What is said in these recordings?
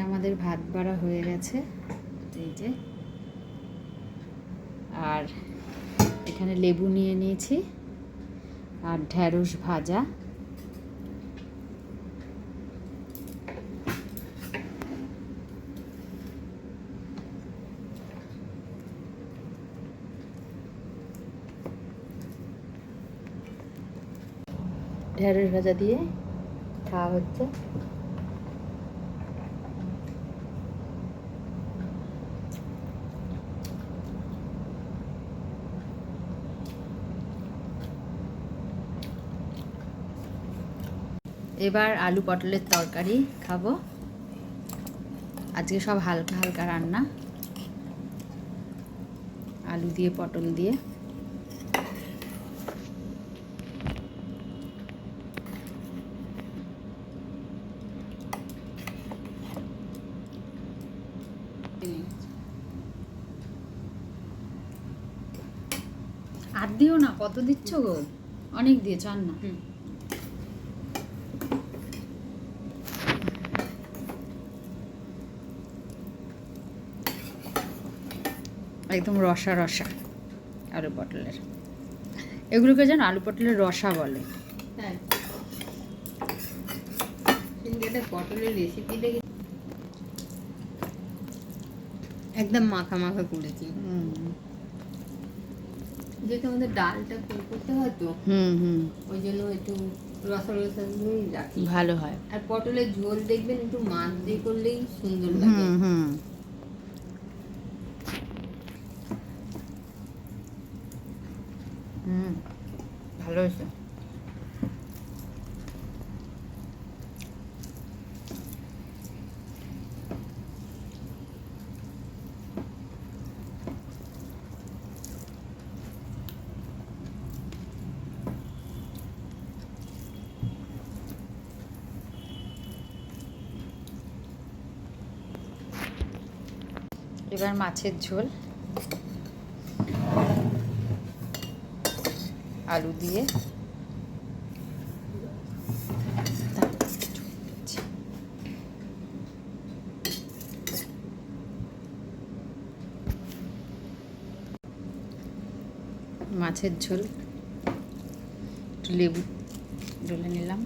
আমাদের ভাত বাড়া হয়ে গেছে, এই যে। আর এখানে লেবু নিয়ে নিয়েছি আর ঢ্যাঁড়স ভাজা। ঢ্যাঁড়স ভাজা দিয়ে খাওয়া হচ্ছে। এবার আলু পটলের তরকারি খাবো। আজকে সব হালকা হালকা রান্না, আলু দিয়ে পটল দিয়ে। আর দিও না, কত দিচ্ছ গো? অনেক দিয়েছ, আর না। একদম রসা রসা আলু পটলের। এগুলোকে যেন আলু পটলের রসা বলে। হ্যাঁ, পটলের রেসিপি দেখে একদম মাখা মাখা করেছি। যেহেতু আমাদের ডালটা করতে হয় তো, ওই জন্য একটু রসা রসা রাখি, ভালো হয়। আর পটলের ঝোল দেখবেন একটু মাছ দিয়ে করলেই সুন্দর লাগে। ভালো হয়েছে। এবার মাছের ঝোল আলু দিয়ে। মাছের ঝোল একটু লেবু ডলে নিলাম।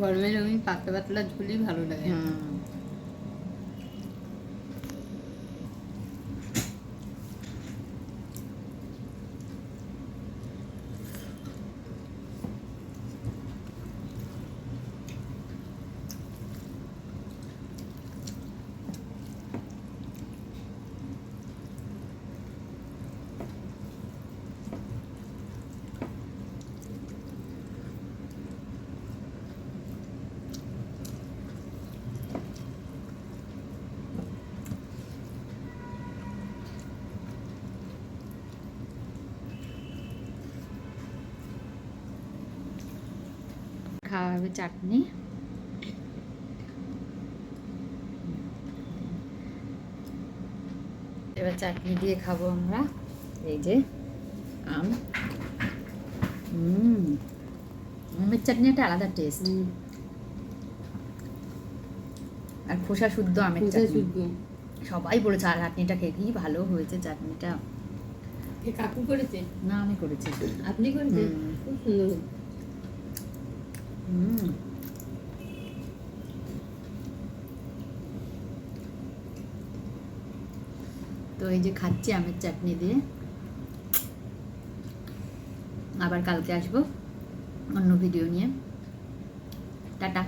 গরমের আমি পাতলা পাতলা ঝোলই ভালো লাগে। খাওয়া হবে চাটনি। এবার চাটনি দিয়ে খাবো আমরা। এই যে আম, আমের চাটনি একটা আলাদা টেস্ট। আর খোসা শুদ্ধ আমের চাটনি। সবাই বলেছে আর চাটনিটা খেয়ে কি ভালো হয়েছে চাটনিটা। কাকু করেছে না, আমি করেছি। আপনি করেছেন? খুব সুন্দর। তো এই যে খাচ্ছি আমের চাটনি দিয়ে। আবার কালকে আসবো অন্য ভিডিও নিয়ে। টাটা।